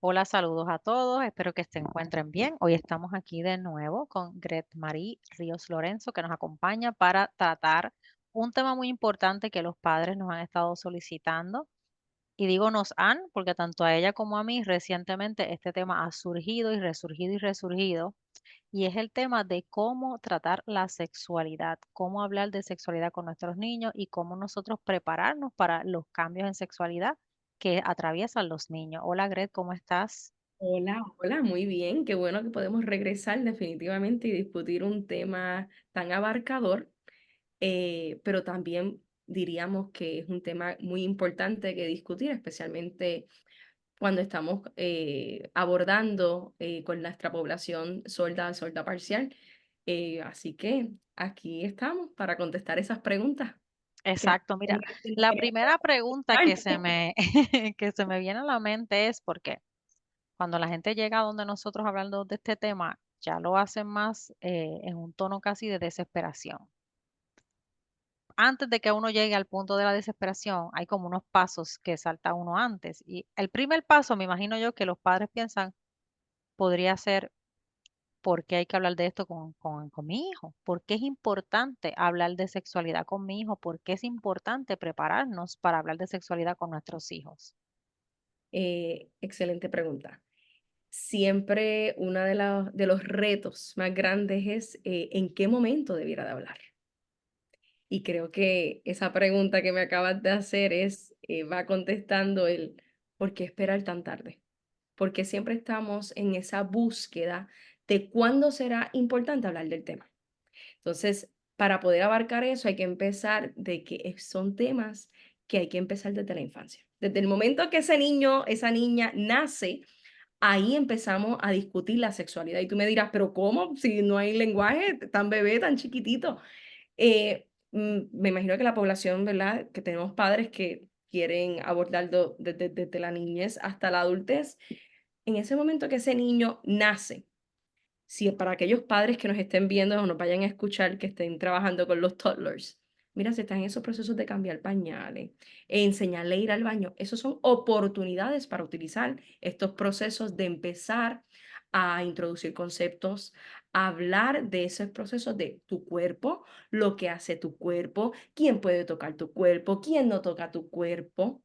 Hola, saludos a todos. Espero que se encuentren bien. Hoy estamos aquí de nuevo con Gret Marie Ríos Lorenzo, que nos acompaña para tratar un tema muy importante que los padres nos han estado solicitando. Y digo nos han, porque tanto a ella como a mí recientemente este tema ha surgido y resurgido y resurgido. Y es el tema de cómo tratar la sexualidad, cómo hablar de sexualidad con nuestros niños y cómo nosotros prepararnos para los cambios en sexualidad que atraviesan los niños. Hola, Gret, ¿cómo estás? Hola, hola, muy bien. Qué bueno que podemos regresar definitivamente y discutir un tema tan abarcador, pero también diríamos que es un tema muy importante que discutir, especialmente cuando estamos abordando con nuestra población sorda parcial. Así que aquí estamos para contestar esas preguntas que Exacto, mira, normalmente no la queremos primera pregunta que se contestar. me, que se me viene a la mente es porque cuando la gente llega a donde nosotros hablando de este tema, ya lo hacen más en un tono casi de desesperación. Antes de que uno llegue al punto de la desesperación, hay como unos pasos que salta uno antes. Y el primer paso, me imagino yo, que los padres piensan, podría ser, ¿por qué hay que hablar de esto con mi hijo? ¿Por qué es importante hablar de sexualidad con mi hijo? ¿Por qué es importante prepararnos para hablar de sexualidad con nuestros hijos? Excelente pregunta. Siempre uno de los retos más grandes es en qué momento debiera de hablar. Y creo que esa pregunta que me acabas de hacer va contestando el ¿por qué esperar tan tarde? Porque siempre estamos en esa búsqueda de cuándo será importante hablar del tema. Entonces, para poder abarcar eso hay que empezar de que son temas que hay que empezar desde la infancia. Desde el momento que ese niño, esa niña nace, ahí empezamos a discutir la sexualidad. Y tú me dirás, pero ¿cómo? Si no hay lenguaje, tan bebé, tan chiquitito. Me imagino que la población, ¿verdad? Que tenemos padres que quieren abordarlo desde la niñez hasta la adultez. En ese momento que ese niño nace, si para aquellos padres que nos estén viendo o nos vayan a escuchar, que estén trabajando con los toddlers, mira, si están en esos procesos de cambiar pañales, enseñarle a ir al baño, esos son oportunidades para utilizar estos procesos de empezar a introducir conceptos, a hablar de esos procesos de tu cuerpo, lo que hace tu cuerpo, quién puede tocar tu cuerpo, quién no toca tu cuerpo,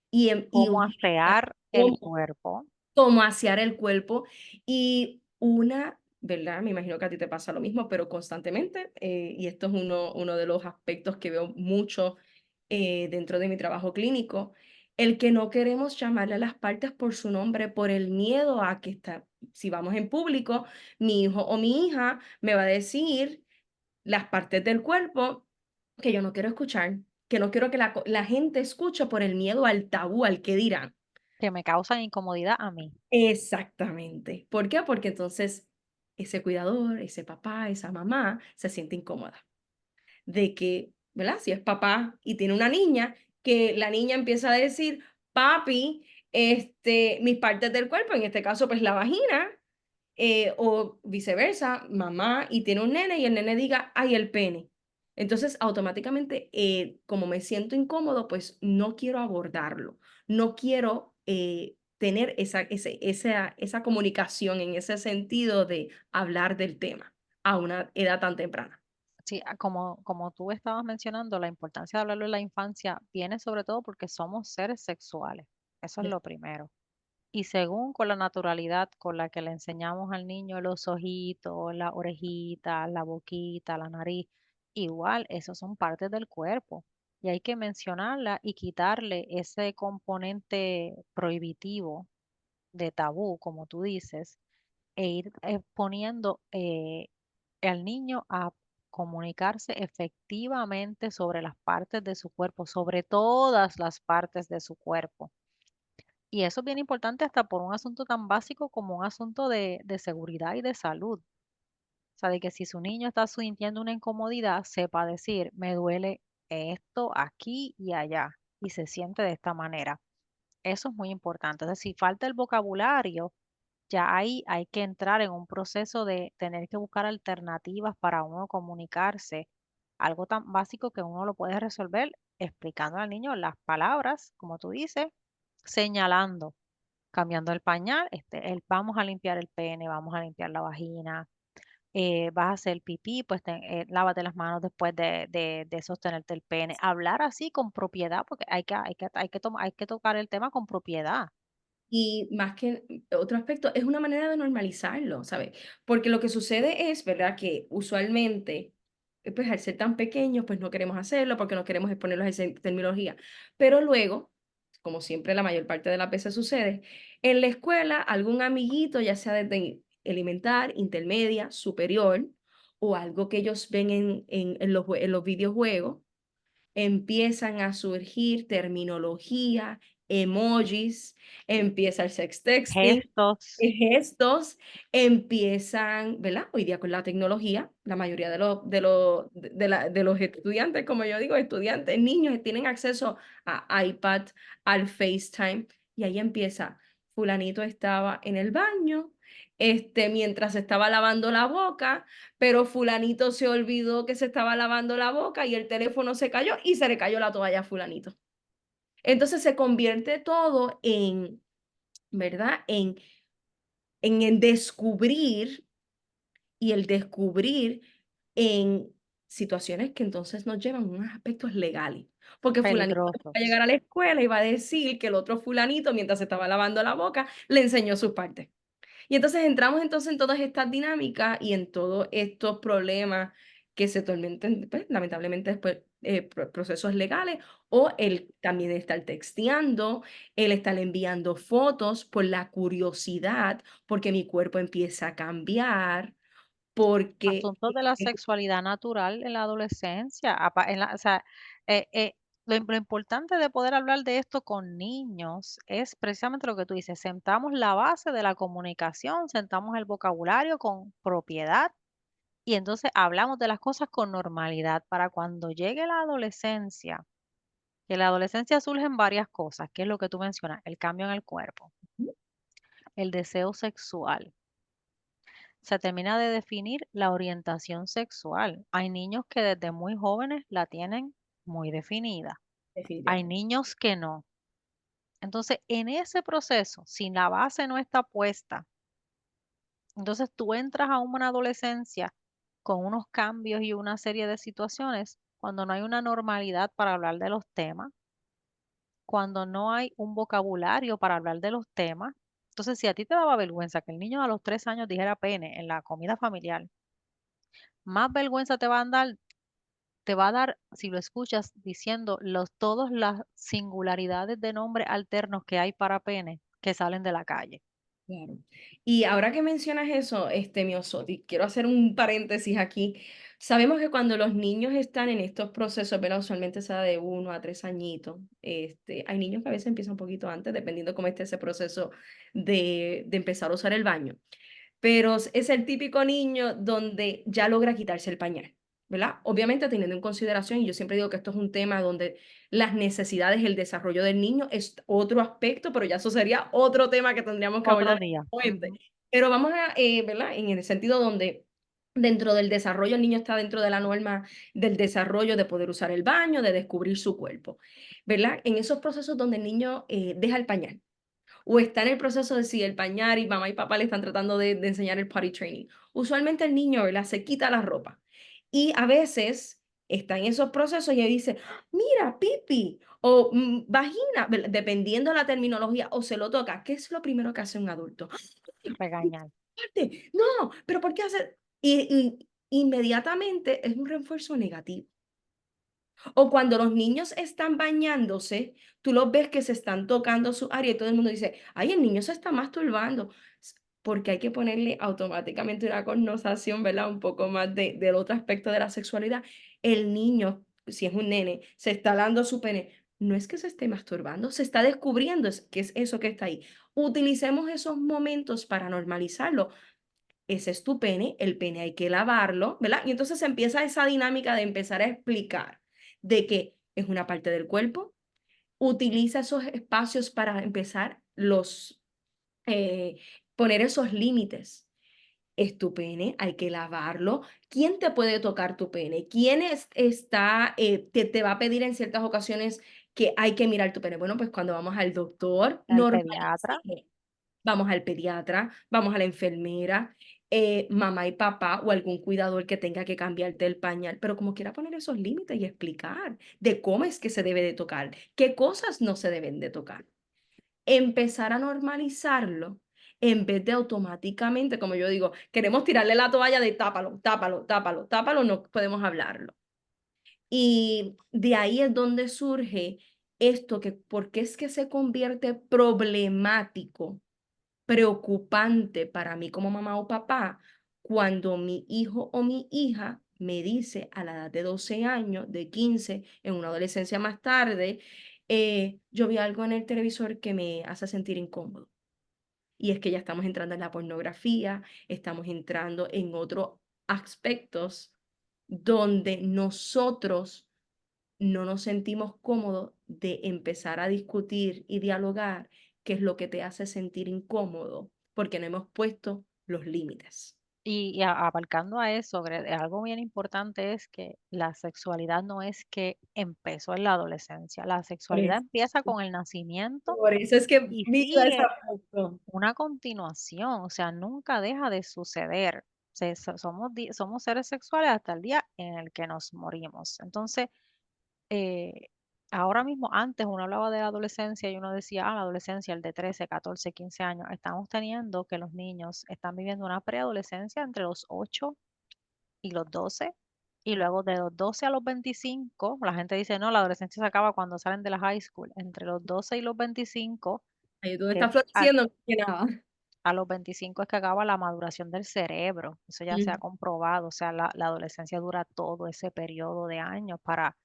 y ¿Cómo utilizar asear el cómo cuerpo? cómo asear el cuerpo. Y una, ¿verdad? Me imagino que a ti te pasa lo mismo, pero constantemente, y esto es uno de los aspectos que veo mucho dentro de mi trabajo clínico, el que no queremos llamarle a las partes por su nombre por el miedo a que si vamos en público, mi hijo o mi hija me va a decir las partes del cuerpo que yo no quiero escuchar, que no quiero que la gente escuche por el miedo al tabú, al que dirán. Que me causan incomodidad a mí. Exactamente. ¿Por qué? Porque entonces ese cuidador, ese papá, esa mamá se siente incómoda de que, ¿verdad? Si es papá y tiene una niña, que la niña empieza a decir, papi, mis partes del cuerpo, en este caso, pues la vagina, o viceversa, mamá y tiene un nene y el nene diga, ay, el pene. Entonces, automáticamente, como me siento incómodo, pues no quiero abordarlo, no quiero tener esa comunicación en ese sentido de hablar del tema a una edad tan temprana. Sí, como tú estabas mencionando, la importancia de hablarlo en la infancia viene sobre todo porque somos seres sexuales. Eso es De- lo primero. Y según con la naturalidad con la que le enseñamos al niño los ojitos, la orejita, la boquita, la nariz, igual, esos son partes del cuerpo. Y hay que mencionarla y quitarle ese componente prohibitivo de tabú, como tú dices, e ir poniendo al niño a comunicarse efectivamente sobre las partes de su cuerpo, sobre todas las partes de su cuerpo. Y eso es bien importante hasta por un asunto tan básico como un asunto de seguridad y de salud. O sea, de que si su niño está sintiendo una incomodidad, sepa decir, me duele esto aquí y allá, y se siente de esta manera. Eso es muy importante. O sea, si falta el vocabulario, ya ahí hay que entrar en un proceso de tener que buscar alternativas para uno comunicarse. Algo tan básico que uno lo puede resolver explicando al niño las palabras, como tú dices, señalando. cambiando el pañal, vamos a limpiar el pene, vamos a limpiar la vagina, vas a hacer pipí, pues lávate las manos después de sostenerte el pene. Hablar así con propiedad, porque hay que tocar el tema con propiedad. Y más que otro aspecto, es una manera de normalizarlo, ¿sabes? Porque lo que sucede es, ¿verdad? Que usualmente, pues al ser tan pequeños, pues no queremos hacerlo porque no queremos exponerlos a esa terminología. Pero luego, como siempre la mayor parte de las veces sucede, en la escuela algún amiguito, ya sea desde elemental, intermedia, superior, o algo que ellos ven en los videojuegos, empiezan a surgir terminología, emojis, empieza el sexting, Gestos, gestos, empiezan, ¿verdad? Hoy día con la tecnología, la mayoría de los estudiantes, como yo digo, estudiantes, niños tienen acceso a iPad, al FaceTime, y ahí empieza, fulanito estaba en el baño, mientras estaba lavando la boca, pero fulanito se olvidó que se estaba lavando la boca y el teléfono se cayó y se le cayó la toalla a fulanito. Entonces se convierte todo en, ¿verdad? En el descubrir y el descubrir en situaciones que entonces nos llevan a unos aspectos legales. Porque fulanito va a peligrosos. llegar a la escuela y va a decir que el otro fulanito, mientras se estaba lavando la boca, le enseñó sus partes. Y entonces entramos entonces en todas estas dinámicas y en todos estos problemas que se tormentan, pues, lamentablemente después procesos legales o el también estar texteando, el estar enviando fotos por la curiosidad, porque mi cuerpo empieza a cambiar, porque Asuntos de la sexualidad natural en la adolescencia, o sea, lo importante de poder hablar de esto con niños es precisamente lo que tú dices, sentamos la base de la comunicación, sentamos el vocabulario con propiedad y entonces hablamos de las cosas con normalidad para cuando llegue la adolescencia, que en la adolescencia surgen varias cosas, que es lo que tú mencionas, el cambio en el cuerpo, el deseo sexual. Se termina de definir la orientación sexual. Hay niños que desde muy jóvenes la tienen muy definida. Hay definitivamente. niños que no. Entonces, en ese proceso, si la base no está puesta, entonces tú entras a una adolescencia con unos cambios y una serie de situaciones cuando no hay una normalidad para hablar de los temas, cuando no hay un vocabulario para hablar de los temas. Entonces, si a ti te daba vergüenza que el niño a los 3 años dijera pene en la comida familiar, más vergüenza te va a dar, si lo escuchas diciendo todas las singularidades de nombres alternos que hay para pene que salen de la calle. Claro. Y ahora que mencionas eso, Miosotti, quiero hacer un paréntesis aquí. Sabemos que cuando los niños están en estos procesos, ¿verdad? Usualmente se da de 1 a 3 añitos. Hay niños que a veces empiezan un poquito antes, dependiendo cómo esté ese proceso de empezar a usar el baño, pero es el típico niño donde ya logra quitarse el pañal, ¿verdad? Obviamente teniendo en consideración, y yo siempre digo que esto es un tema donde las necesidades, el desarrollo del niño es otro aspecto, pero ya eso sería otro tema que tendríamos que Otro abordar día. en este momento. Ujú. Pero vamos a, ¿verdad? En el sentido donde dentro del desarrollo el niño está dentro de la norma del desarrollo de poder usar el baño, de descubrir su cuerpo, ¿verdad? En esos procesos donde el niño deja el pañal o está en el proceso de si el pañal y mamá y papá le están tratando de enseñar el potty training. Usualmente el niño, ¿verdad? Se quita la ropa y a veces está en esos procesos y ahí dice, mira, pipi o vagina, dependiendo de la terminología, o se lo toca. ¿Qué es lo primero que hace un adulto? Regañar. No, pero ¿por qué hace? Y inmediatamente es un refuerzo negativo. O cuando los niños están bañándose, tú los ves que se están tocando su área y todo el mundo dice, ay, el niño se está masturbando. Porque hay que ponerle automáticamente una connotación, ¿verdad? Un poco más del otro aspecto de la sexualidad. El niño, si es un nene, se está dando su pene. No es que se esté masturbando, se está descubriendo qué es eso que está ahí. Utilicemos esos momentos para normalizarlo. Ese es tu pene, el pene hay que lavarlo, ¿verdad? Y entonces empieza esa dinámica de empezar a explicar de que es una parte del cuerpo, utiliza esos espacios para empezar eh, poner esos límites. Es tu pene, hay que lavarlo. ¿Quién te puede tocar tu pene? ¿Quién te va a pedir en ciertas ocasiones que hay que mirar tu pene? Bueno, pues cuando vamos al doctor, Al pediatra. normalicemos. vamos al pediatra, vamos a la enfermera, mamá y papá o algún cuidador que tenga que cambiarte el pañal, pero como quiera poner esos límites y explicar de cómo es que se debe de tocar, qué cosas no se deben de tocar. Empezar a normalizarlo en vez de automáticamente, como yo digo, queremos tirarle la toalla de tápalo, tápalo, tápalo, tápalo, no podemos hablarlo. Y de ahí es donde surge esto que, ¿por qué es que se convierte problemático, preocupante para mí como mamá o papá cuando mi hijo o mi hija me dice a la edad de 12 años, de 15 en una adolescencia más tarde, yo vi algo en el televisor que me hace sentir incómodo? Y es que ya estamos entrando en la pornografía, estamos entrando en otros aspectos donde nosotros no nos sentimos cómodos de empezar a discutir y dialogar qué es lo que te hace sentir incómodo, porque no hemos puesto los límites. Abarcando a eso, algo bien importante es que la sexualidad no es que empezó en la adolescencia, la Por sexualidad eso, empieza con el nacimiento por eso es que y mi iba a ese sigue punto. una continuación, o sea, nunca deja de suceder. Somos seres sexuales hasta el día en el que nos morimos. Entonces, eh, ahora mismo, antes uno hablaba de la adolescencia y uno decía, la adolescencia, el de 13, 14, 15 años, estamos teniendo que los niños están viviendo una preadolescencia entre los 8 y los 12, y luego de los 12 a los 25, la gente dice, no, la adolescencia se acaba cuando salen de la high school, entre los 12 y los 25, Ahí todo que es está floreciendo más que nada. a los 25 es que acaba la maduración del cerebro, eso ya se ha Mm, comprobado, o sea, la adolescencia dura todo ese periodo de años para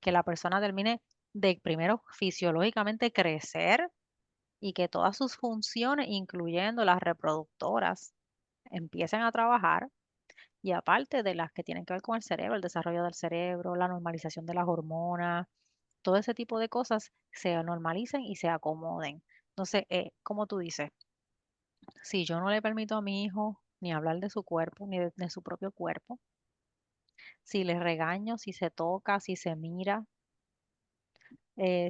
que la persona termine de primero fisiológicamente crecer y que todas sus funciones, incluyendo las reproductoras, empiecen a trabajar. Y aparte de las que tienen que ver con el cerebro, el desarrollo del cerebro, la normalización de las hormonas, todo ese tipo de cosas se normalicen y se acomoden. Entonces, como tú dices, si yo no le permito a mi hijo ni hablar de su cuerpo, ni de su propio cuerpo, si le regaño, si se toca, si se mira,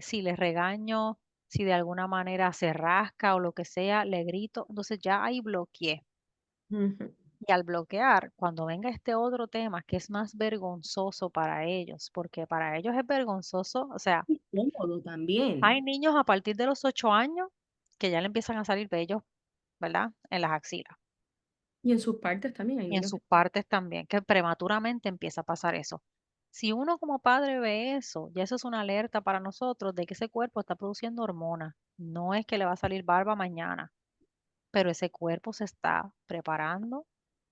si le regaño, si de alguna manera se rasca o lo que sea, le grito, entonces ya ahí bloqueé. ujú. Y al bloquear, cuando venga este otro tema que es más vergonzoso para ellos, porque para ellos es vergonzoso, o sea, Cómodo hay también. niños a partir de los 8 años que ya le empiezan a salir vellos, ¿verdad? En las axilas Y en sus partes también hay y en niños sus que partes también, que prematuramente empieza a pasar eso. Si uno como padre ve eso, ya eso es una alerta para nosotros de que ese cuerpo está produciendo hormonas. No es que le va a salir barba mañana, pero ese cuerpo se está preparando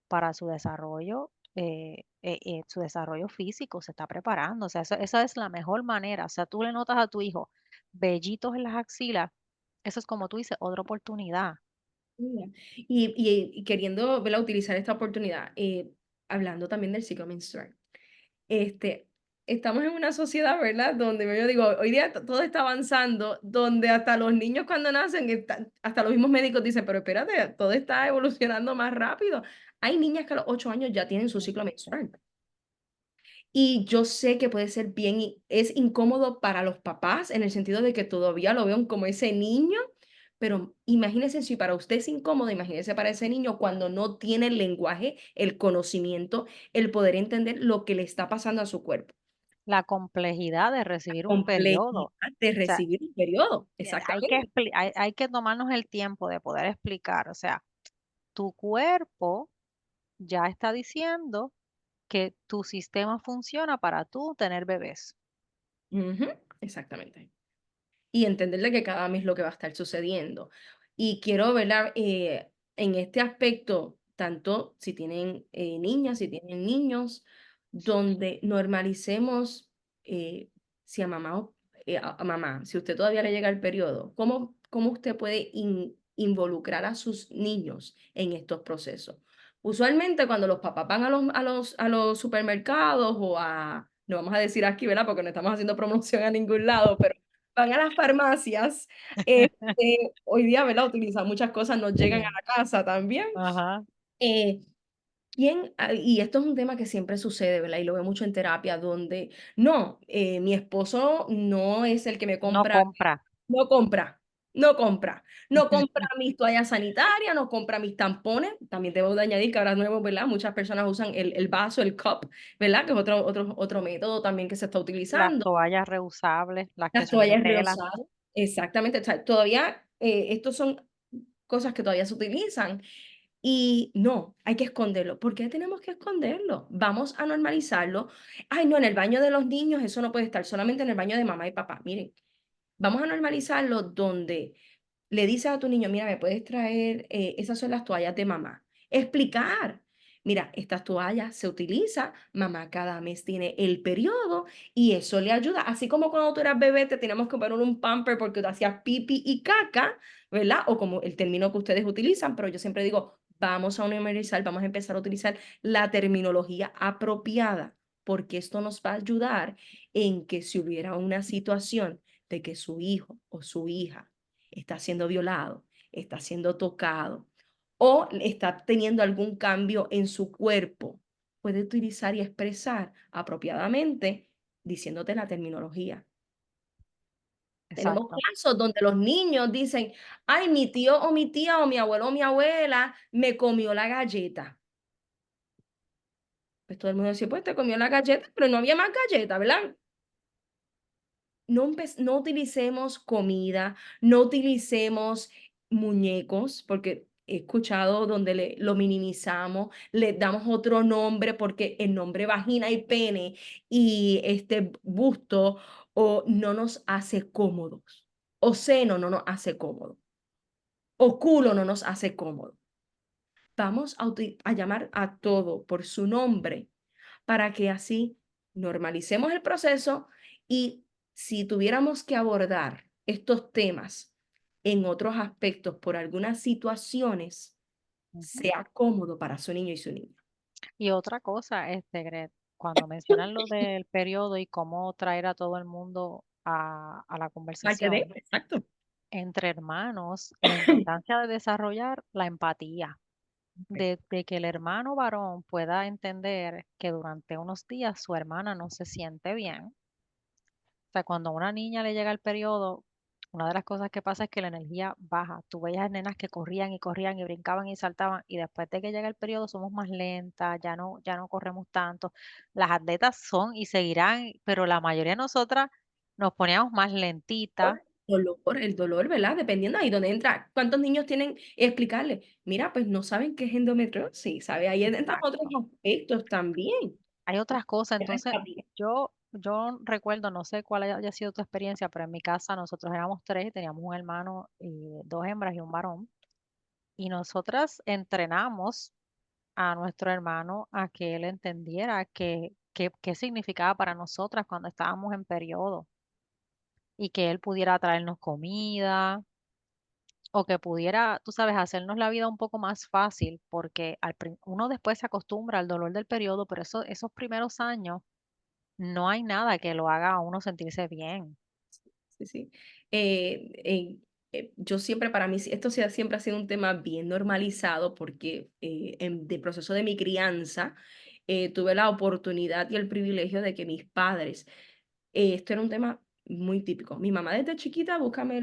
para su desarrollo físico, se está preparando. O sea, esa es la mejor manera. O sea, tú le notas a tu hijo vellitos en las axilas, eso es como tú dices, otra oportunidad. mira, y queriendo, ¿verdad?, utilizar esta oportunidad, hablando también del ciclo menstrual. Este, estamos en una sociedad, ¿verdad?, donde yo digo, hoy día todo está avanzando, donde hasta los niños cuando nacen, hasta los mismos médicos dicen, pero espérate, todo está evolucionando más rápido. Hay niñas que a los 8 años ya tienen su ciclo menstrual. Y yo sé que puede ser bien, es incómodo para los papás en el sentido de que todavía lo ven como ese niño, pero imagínese si para usted es incómodo, imagínese para ese niño cuando no tiene el lenguaje, el conocimiento, el poder entender lo que le está pasando a su cuerpo. La complejidad de recibir un periodo. O Complejidad de sea, recibir un periodo, hay que, exactamente. hay que tomarnos el tiempo de poder explicar. O sea, tu cuerpo ya está diciendo que tu sistema funciona para tú tener bebés. Ujú, exactamente. Y entenderle que cada mes lo que va a estar sucediendo. Y quiero, ¿verdad? En este aspecto, tanto si tienen niñas, si tienen niños, donde normalicemos, si a mamá, a mamá, si usted todavía le llega el periodo, ¿cómo usted puede involucrar a sus niños en estos procesos? Usualmente cuando los papás van a los supermercados o no vamos a decir aquí, ¿verdad? Porque no estamos haciendo promoción a ningún lado, pero van a las farmacias, hoy día, ¿verdad? Utilizan muchas cosas, nos llegan a Sí. la casa también. Ajá. Eh, y esto es un tema que siempre sucede, ¿verdad? Y lo veo mucho en terapia, donde no, mi esposo no es el que me No compra, compra. no compra. no compra. No compra mis toallas sanitarias, no compra mis tampones. También debo de añadir que ahora nuevo, ¿verdad? Muchas personas usan el vaso, el cup, ¿verdad? Que es otro método también que se está Las utilizando. toallas reusables, las que Las son de toallas tela. reusadas. Exactamente. O sea, todavía, estos son cosas que todavía se utilizan. Y no, hay que esconderlo. ¿Por qué tenemos que esconderlo? Vamos a normalizarlo. Ay, no, en el baño de los niños eso no puede estar, solamente en el baño de mamá y papá. Miren, vamos a normalizarlo donde le dices a tu niño, mira, me puedes traer, esas son las toallas de mamá. Explicar, mira, estas toallas se utilizan, mamá cada mes tiene el periodo y eso le ayuda. Así como cuando tú eras bebé te teníamos que poner un pamper porque tú hacías pipi y caca, ¿verdad? O como el término que ustedes utilizan, pero yo siempre digo, vamos a normalizar, vamos a empezar a utilizar la terminología apropiada, porque esto nos va a ayudar en que si hubiera una situación de que su hijo o su hija está siendo violado, está siendo tocado o está teniendo algún cambio en su cuerpo, puede utilizar y expresar apropiadamente diciéndote la terminología. Tenemos Exacto. casos donde los niños dicen, ay, mi tío o mi tía o mi abuelo o mi abuela me comió la galleta. Pues todo el mundo dice, pues te comió la galleta, pero no había más galleta, ¿verdad? No utilicemos comida, no utilicemos muñecos, porque he escuchado donde lo minimizamos, le damos otro nombre porque el nombre vagina y pene y este busto o no nos hace cómodos, o seno no nos hace cómodo, o culo no nos hace cómodo. Vamos a llamar a todo por su nombre para que así normalicemos el proceso y si tuviéramos que abordar estos temas en otros aspectos por algunas situaciones, Ujú. sea cómodo para su niño y su niña. Y otra cosa, Gret, cuando mencionan lo del periodo y cómo traer a todo el mundo a la Parte de, conversación, exacto. entre hermanos, la importancia de desarrollar la empatía, de que el hermano varón pueda entender que durante unos días su hermana no se siente bien. O sea, cuando a una niña le llega el periodo, una de las cosas que pasa es que la energía baja. Tú veías nenas que corrían y corrían y brincaban y saltaban y después de que llega el periodo somos más lentas, ya no corremos tanto. Las atletas son y seguirán, pero la mayoría de nosotras nos poníamos más lentitas. El dolor, ¿verdad? Dependiendo ahí donde entra. ¿Cuántos niños tienen? Explicarle, mira, pues no saben qué es endometriosis, ¿sabe? Ahí entran otros Exacto. aspectos también. Hay otras cosas, De la entonces empatía. yo recuerdo, no sé cuál haya sido tu experiencia, pero en mi casa nosotros éramos tres y teníamos un hermano, dos hembras y un varón, y nosotras entrenamos a nuestro hermano a que él entendiera qué significaba para nosotras cuando estábamos en periodo y que él pudiera traernos comida o que pudiera, tú sabes, hacernos la vida un poco más fácil, porque uno después se acostumbra al dolor del periodo, pero esos primeros años no hay nada que lo haga a uno sentirse bien. Sí, sí. Yo siempre, para mí, esto siempre ha sido un tema bien normalizado porque en el proceso de mi crianza tuve la oportunidad y el privilegio de que mis padres, esto era un tema muy típico. Mi mamá desde chiquita, búscame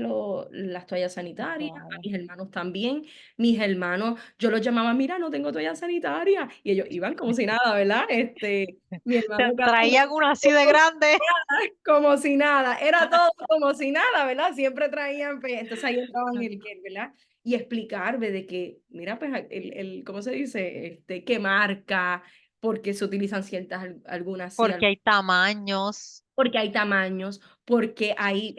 las toallas sanitarias, a Wow. mis hermanos también. Mis hermanos, yo los llamaba, mira, no tengo toallas sanitarias. Y ellos iban como si nada, ¿verdad? Mi hermano cada Traían uno así de grande. como si nada, era todo como si nada, ¿verdad? Siempre traían, entonces ahí entraban ¿verdad? Y explicar de que, mira, pues, ¿cómo se dice? Qué marca, por qué se utilizan ciertas, algunas sí, Porque hay tamaños, porque hay tamaños, porque hay,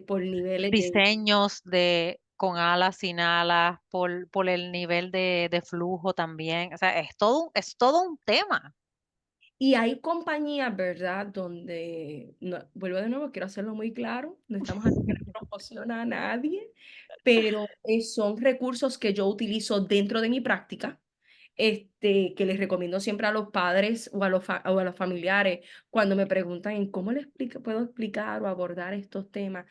por niveles de, diseños de con alas, sin alas, por el nivel de flujo también. O sea, es todo un tema. y hay compañías, ¿verdad? Donde, vuelvo de nuevo, quiero hacerlo muy claro, no estamos haciendo promoción a nadie, pero son recursos que yo utilizo dentro de mi práctica, que les recomiendo siempre a los padres o o a los familiares cuando me preguntan en cómo puedo explicar o abordar estos temas.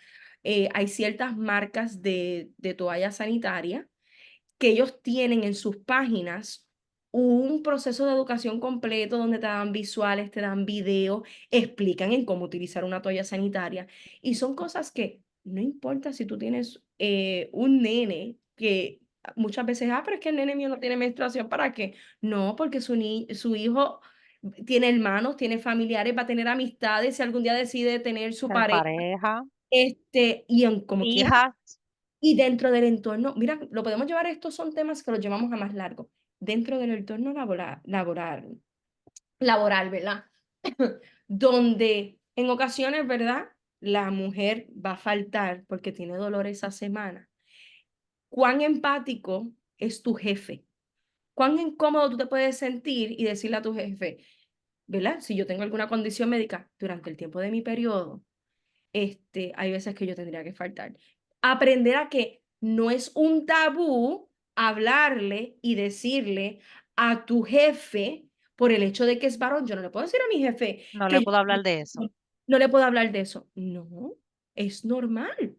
Hay ciertas marcas de toallas sanitarias que ellos tienen en sus páginas un proceso de educación completo donde te dan visuales, te dan videos, explican en cómo utilizar una toalla sanitaria y son cosas que no importa si tú tienes, un nene que muchas veces, pero es que el nene mío no tiene menstruación, ¿para qué? No, porque su hijo tiene hermanos, tiene familiares, va a tener amistades, si algún día decide tener su Tener pareja, pareja, y en como quiera, hijas, y dentro del entorno, mira, lo podemos llevar, estos son temas que los llevamos a más largo, dentro del entorno laboral, ¿verdad? Donde en ocasiones, ¿verdad? La mujer va a faltar porque tiene dolor esa semana. ¿Cuán empático es tu jefe? ¿Cuán incómodo tú te puedes sentir y decirle a tu jefe, ¿verdad? Si yo tengo alguna condición médica durante el tiempo de mi periodo, hay veces que yo tendría que faltar. Aprender a que no es un tabú hablarle y decirle a tu jefe por el hecho de que es varón. Yo no le puedo decir a mi jefe no le que puedo hablar de eso. no le puedo hablar de eso. No, es normal.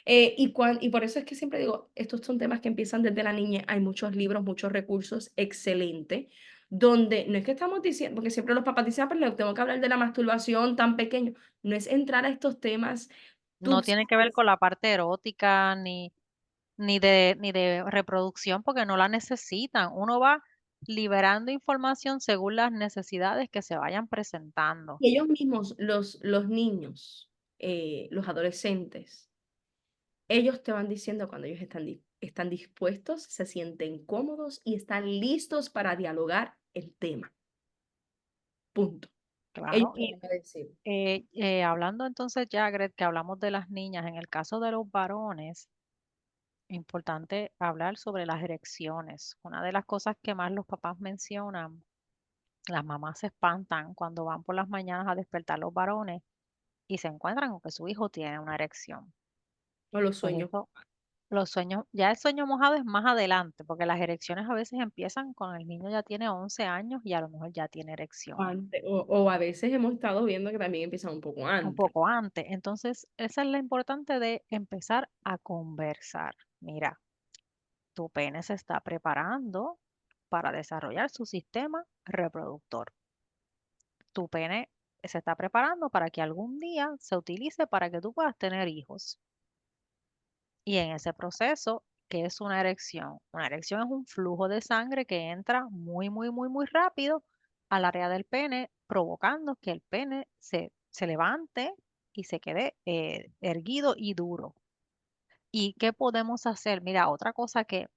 Y por eso es que siempre digo, estos son temas que empiezan desde la niñez. Hay muchos libros, muchos recursos, excelente, donde no es que estamos diciendo, porque siempre los papás dicen, pero le tengo que hablar de la masturbación tan pequeño. No es entrar a estos temas. Tú No tiene que ver con la parte erótica ni de reproducción porque no la necesitan. Uno va liberando información según las necesidades que se vayan presentando. Y ellos mismos, los niños, los adolescentes, ellos te van diciendo cuando ellos están dispuestos, se sienten cómodos y están listos para dialogar el tema. Punto. Ellos Claro. te Y van a decir. hablando entonces ya, Gret, que hablamos de las niñas, en el caso de los varones, importante hablar sobre las erecciones. Una de las cosas que más los papás mencionan, las mamás se espantan cuando van por las mañanas a despertar los varones y se encuentran con que su hijo tiene una erección. O los Pues sueños. eso, los sueños, ya el sueño mojado es más adelante, porque las erecciones a veces empiezan con el niño ya tiene 11 años y a lo mejor ya tiene erección, O a veces hemos estado viendo que también empiezan un poco un antes. poco antes. Entonces, esa es la importante de empezar a conversar. Mira, tu pene se está preparando para desarrollar su sistema reproductor. Tu pene se está preparando para que algún día se utilice para que tú puedas tener hijos. Y en ese proceso, ¿qué es una erección? Una erección es un flujo de sangre que entra muy, muy, muy, muy rápido al área del pene, provocando que el pene se levante y se quede erguido y duro. ¿Y qué podemos hacer? Mira, otra cosa que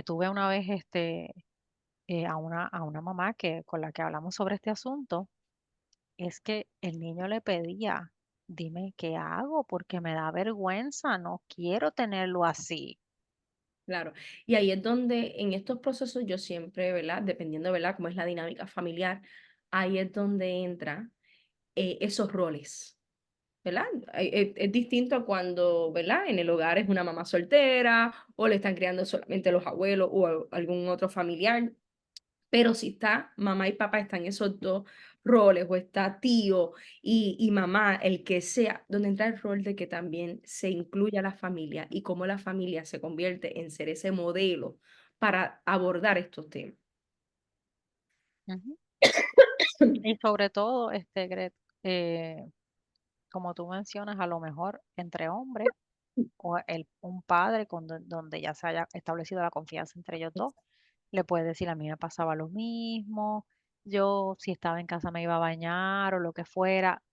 tuve una vez a una mamá con la que hablamos sobre este asunto, es que el niño le pedía, dime qué hago porque me da vergüenza, no quiero tenerlo así. Claro. Y ahí es donde en estos procesos yo siempre, ¿verdad? Dependiendo, ¿verdad? Cómo es la dinámica familiar, ahí es donde entra esos roles, ¿verdad? Es distinto a cuando, ¿verdad? En el hogar es una mamá soltera o le están criando solamente los abuelos o algún otro familiar. Pero si está mamá y papá, están esos 2 roles, o está tío y mamá, el que sea, donde entra el rol de que también se incluya la familia y cómo la familia se convierte en ser ese modelo para abordar estos temas. Ujú. Y sobre todo, Gret, como tú mencionas, a lo mejor entre hombres o un padre donde ya se haya establecido la confianza entre ellos dos, le puede decir, a mí me pasaba lo mismo, yo si estaba en casa me iba a bañar o lo que fuera,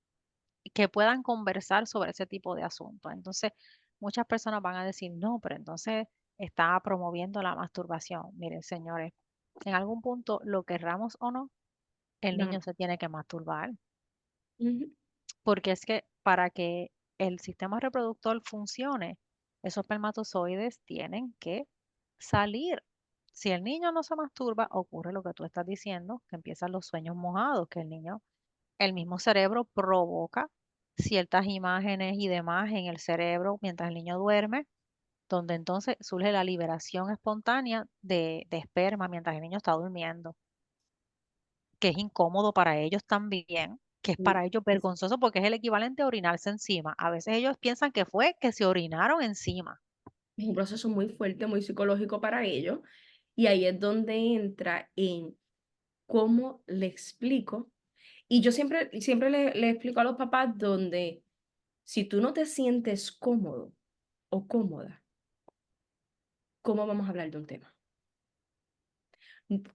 que puedan conversar sobre ese tipo de asuntos. Entonces, muchas personas van a decir, no, pero entonces está promoviendo la masturbación. Miren, señores, en algún punto, lo querramos o no, el Claro. niño se tiene que masturbar, Ujú. porque es que para que el sistema reproductor funcione, esos espermatozoides tienen que salir. Si el niño no se masturba, ocurre lo que tú estás diciendo, que empiezan los sueños mojados, que el mismo cerebro provoca ciertas imágenes y demás en el cerebro mientras el niño duerme, donde entonces surge la liberación espontánea de esperma mientras el niño está durmiendo, que es incómodo para ellos también, que es Sí, para ellos es vergonzoso porque es el equivalente a orinarse encima. A veces ellos piensan que fue que se orinaron encima. es un proceso muy fuerte, muy psicológico para ellos, y ahí es donde entra en cómo le explico. Y yo siempre le explico a los papás donde Si tú no te sientes cómodo o cómoda, ¿cómo vamos a hablar de un tema?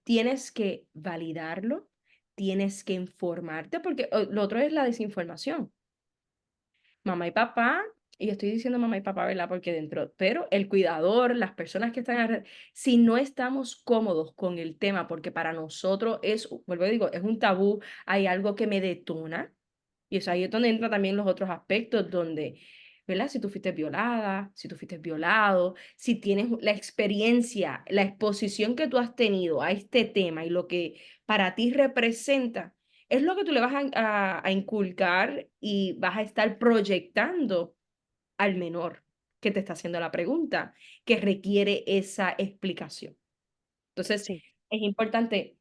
Tienes que validarlo, tienes que informarte, porque lo otro es la desinformación. Mamá y papá, y estoy diciendo mamá y papá, ¿verdad? Porque dentro, pero el cuidador, las personas que están alrededor, si no estamos cómodos con el tema, porque para nosotros es, vuelvo a digo, es un tabú, hay algo que me detona, y es ahí es donde entran también los otros aspectos, donde, ¿verdad? Si tú fuiste violada, si tú fuiste violado, si tienes la experiencia, la exposición que tú has tenido a este tema y lo que para ti representa, es lo que tú le vas a inculcar y vas a estar proyectando al menor que te está haciendo la pregunta, que requiere esa explicación. Entonces, Sí, es importante,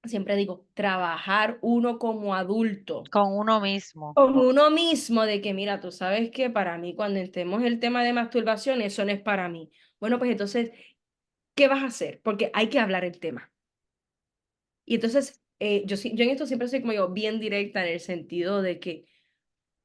siempre digo, trabajar uno como adulto con uno mismo. con uno mismo de que, mira, tú sabes que para mí cuando entremos el tema de masturbación, eso no es para mí. Bueno, pues entonces, ¿qué vas a hacer? Porque hay que hablar el tema. Y entonces, yo en esto siempre soy como yo, bien directa en el sentido de que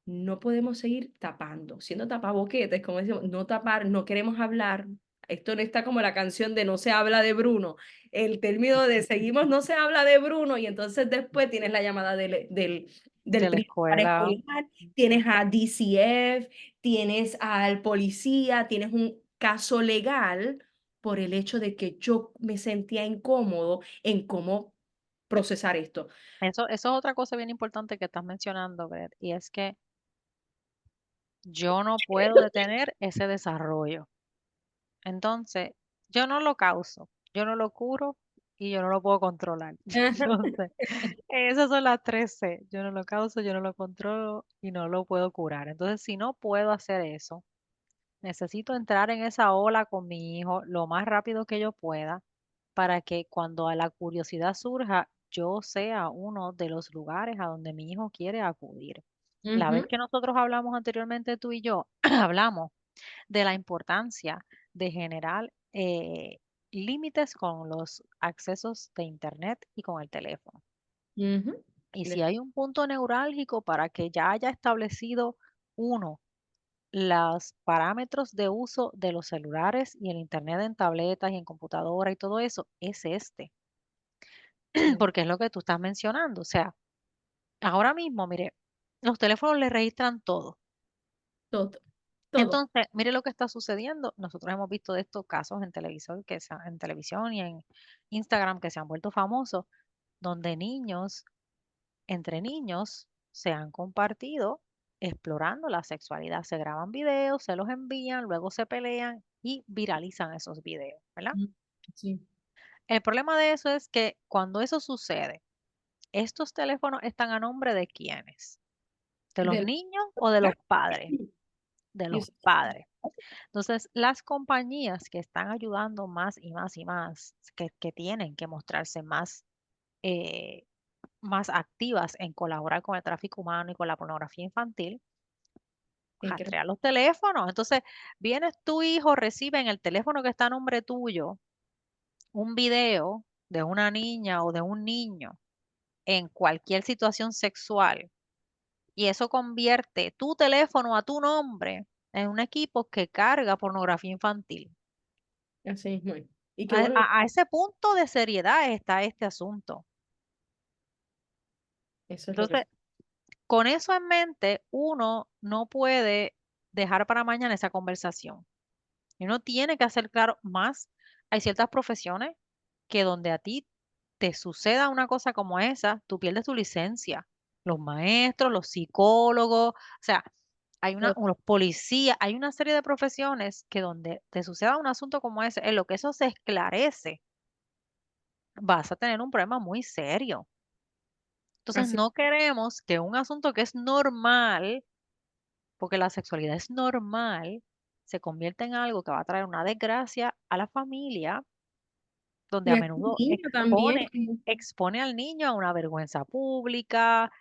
no podemos seguir tapando, siendo tapaboquetes, como decimos, no tapar, no queremos hablar. Esto no está como la canción de No se habla de Bruno, el término de seguimos no se habla de Bruno y entonces después tienes la llamada del De la principal escuela. escolar, tienes a DCF, tienes al policía, tienes un caso legal por el hecho de que yo me sentía incómodo en cómo procesar esto. Eso es otra cosa bien importante que estás mencionando, Bret, y es que yo no puedo detener ese desarrollo. Entonces, yo no lo causo, yo no lo curo y yo no lo puedo controlar. Entonces, esas son las tres C. Yo no lo causo, yo no lo controlo y no lo puedo curar. Entonces, si no puedo hacer eso, necesito entrar en esa ola con mi hijo lo más rápido que yo pueda para que cuando a la curiosidad surja, yo sea uno de los lugares a donde mi hijo quiere acudir. La vez Ujú, que nosotros hablamos anteriormente, tú y yo, hablamos de la importancia de generar límites con los accesos de Internet y con el teléfono. ujú. Y si Le- hay un punto neurálgico para que ya haya establecido uno los parámetros de uso de los celulares y el Internet en tabletas y en computadora y todo eso, es este, le- porque es lo que tú estás mencionando. O sea, ahora mismo, mire, los teléfonos le registran todo. Todo, todo. Entonces, mire lo que está sucediendo. Nosotros hemos visto de estos casos en televisión, en televisión y en Instagram que se han vuelto famosos, donde niños, entre niños, se han compartido explorando la sexualidad. Se graban videos, se los envían, luego se pelean y viralizan esos videos, ¿verdad? Mm, sí, El problema de eso es que cuando eso sucede, estos teléfonos están a nombre de quiénes, de los del niños o de los padres, y de los us- padres. Entonces, las compañías que están ayudando más y más y más, que tienen que mostrarse más, eh, más activas en colaborar con el tráfico humano y con la pornografía infantil, incre- rastrean los teléfonos. Entonces, vienes tu hijo, recibe en el teléfono que está a nombre tuyo un video de una niña o de un niño en cualquier situación sexual y eso convierte tu teléfono a tu nombre en un equipo que carga pornografía infantil. así mismo es. Y qué A, bueno, a ese punto de seriedad está este asunto. eso es lo que Entonces, con eso en mente, uno no puede dejar para mañana esa conversación. Y uno tiene que hacer claro más. Hay ciertas profesiones que donde a ti te suceda una cosa como esa, tú pierdes tu licencia. Los maestros, los psicólogos, o sea, hay to- los policías, hay una serie de profesiones que donde te suceda un asunto como ese, en lo que eso se esclarece, vas a tener un problema muy serio. Entonces, así, no queremos que un asunto que es normal, porque la sexualidad es normal, se convierta en algo que va a traer una desgracia a la familia, donde y a a tu menudo niño también. expone al niño a una vergüenza pública.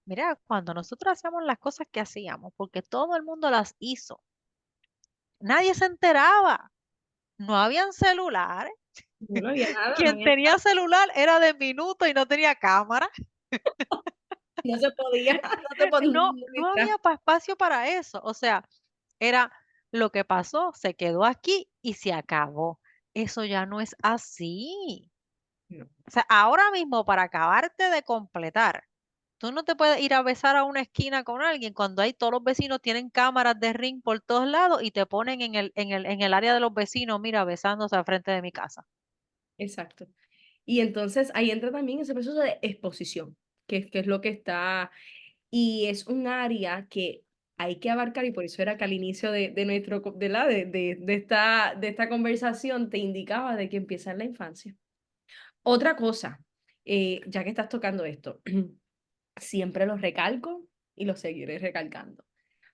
Mira, cuando nosotros hacíamos las cosas que hacíamos, porque todo el mundo las hizo, nadie se enteraba, no habían celulares. No había nada, no Quien había tenía celular era de minuto y no tenía cámara. no se podía, no se podía No, no entrar. había espacio para eso. O sea, era lo que pasó, se quedó aquí y se acabó. Eso ya no es así. No, O sea, ahora mismo para acabarte de completar, tú no te puedes ir a besar a una esquina con alguien cuando hay todos los vecinos tienen cámaras de Ring por todos lados y te ponen en el área de los vecinos, mira, besándose al frente de mi casa. exacto. Y entonces ahí entra también ese proceso de exposición, que es lo que está, y es un área que hay que abarcar, y por eso era que al inicio de nuestro, de esta conversación te indicaba de que empieza en la infancia. Otra cosa, ya que estás tocando esto, siempre lo recalco y lo seguiré recalcando.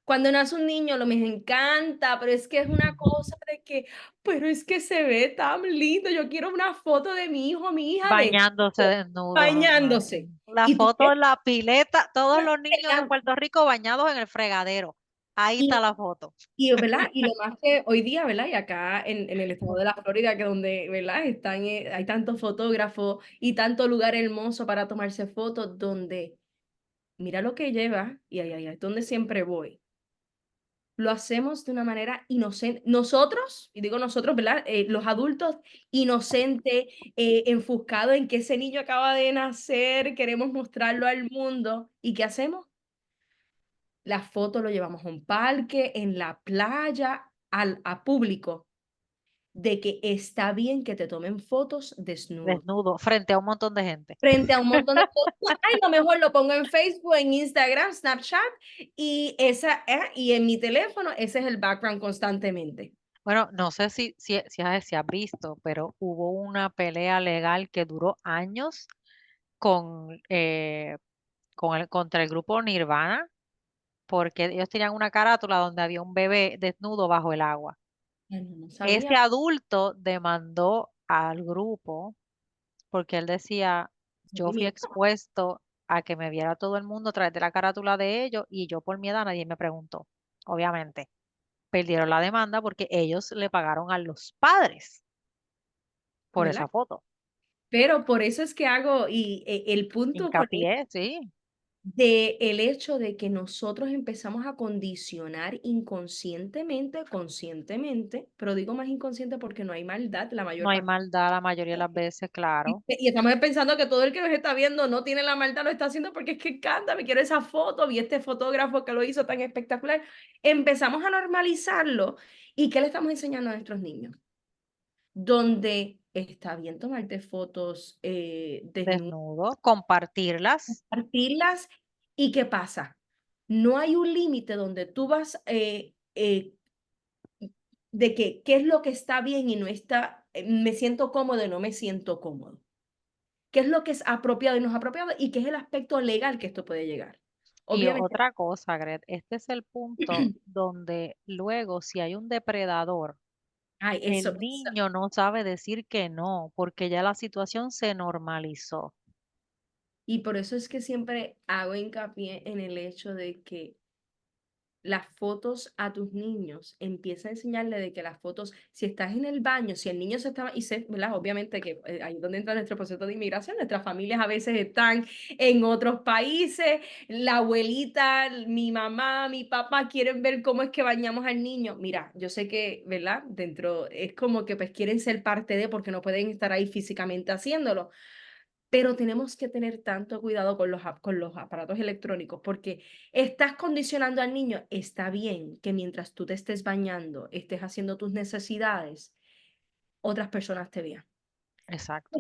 Cuando nace un niño, lo me encanta, pero es que es una cosa de que, pero es que se ve tan lindo. Yo quiero una foto de mi hijo, mi hija de Bañándose desnudos. Ay, bañándose. la Y tú foto en la pileta, todos los niños de quieres, Puerto Rico bañados en el fregadero. Ahí está y, la foto. ¿verdad? Y lo más que hoy día, ¿verdad? Y acá en el estado de la Florida, que donde, ¿verdad? Hay tantos fotógrafos y tanto lugar hermoso para tomarse fotos, donde mira lo que lleva, y ahí es donde siempre voy. Lo hacemos de una manera inocente. Nosotros, y digo nosotros, ¿verdad? Los adultos, inocente, enfuscado en que ese niño acaba de nacer, queremos mostrarlo al mundo. ¿Y qué hacemos? La foto lo llevamos a un parque, en la playa, a público, de que está bien que te tomen fotos desnudo. Desnudo, frente a un montón de gente. Frente a un montón de cosas. Ay, lo mejor lo pongo en Facebook, en Instagram, Snapchat, y en mi teléfono, ese es el background constantemente. Bueno, no sé si has visto, pero hubo una pelea legal que duró años contra el grupo Nirvana, porque ellos tenían una carátula donde había un bebé desnudo bajo el agua. Ay, no sabía. Ese adulto demandó al grupo porque él decía, yo fui Sentimiento. expuesto a que me viera todo el mundo a través de la carátula de ellos y yo por mi edad nadie me preguntó. Obviamente, perdieron la demanda porque ellos le pagaron a los padres por ¿Verdad? esa foto. Pero por eso es que hago, el punto con Hincapié, sí, de el hecho de que nosotros empezamos a condicionar inconscientemente, conscientemente, pero digo más inconsciente porque no hay maldad la no mayor hay parte. maldad la mayoría de las veces, claro. Y estamos pensando que todo el que nos está viendo no tiene la maldad, lo está haciendo porque es que encanta, me quiero esa foto, vi este fotógrafo que lo hizo tan espectacular. Empezamos a normalizarlo. ¿Y qué le estamos enseñando a nuestros niños? Donde está bien tomarte fotos desnudas, Desnudo, compartirlas compartirlas. ¿Y qué pasa? No hay un límite donde tú vas de que qué es lo que está bien y no está, me siento cómodo y no me siento cómodo. ¿Qué es lo que es apropiado y no es apropiado? Y qué es el aspecto legal que esto puede llegar. y Obviamente, otra cosa, Gret, este es el punto donde luego si hay un depredador, ay, el niño no sabe decir que no, porque ya la situación se normalizó. y por eso es que siempre hago hincapié en el hecho de que las fotos a tus niños, empieza a enseñarle de que las fotos, si estás en el baño, si el niño se está, y sé, ¿verdad? Obviamente que ahí es donde entra nuestro proceso de inmigración, nuestras familias a veces están en otros países, la abuelita, mi mamá, mi papá quieren ver cómo es que bañamos al niño. Mira, yo sé que, ¿verdad? Dentro es como que pues quieren ser parte de porque no pueden estar ahí físicamente haciéndolo, pero tenemos que tener tanto cuidado con los aparatos electrónicos porque estás condicionando al niño. Está bien que mientras tú te estés bañando, estés haciendo tus necesidades, otras personas te vean. Exacto.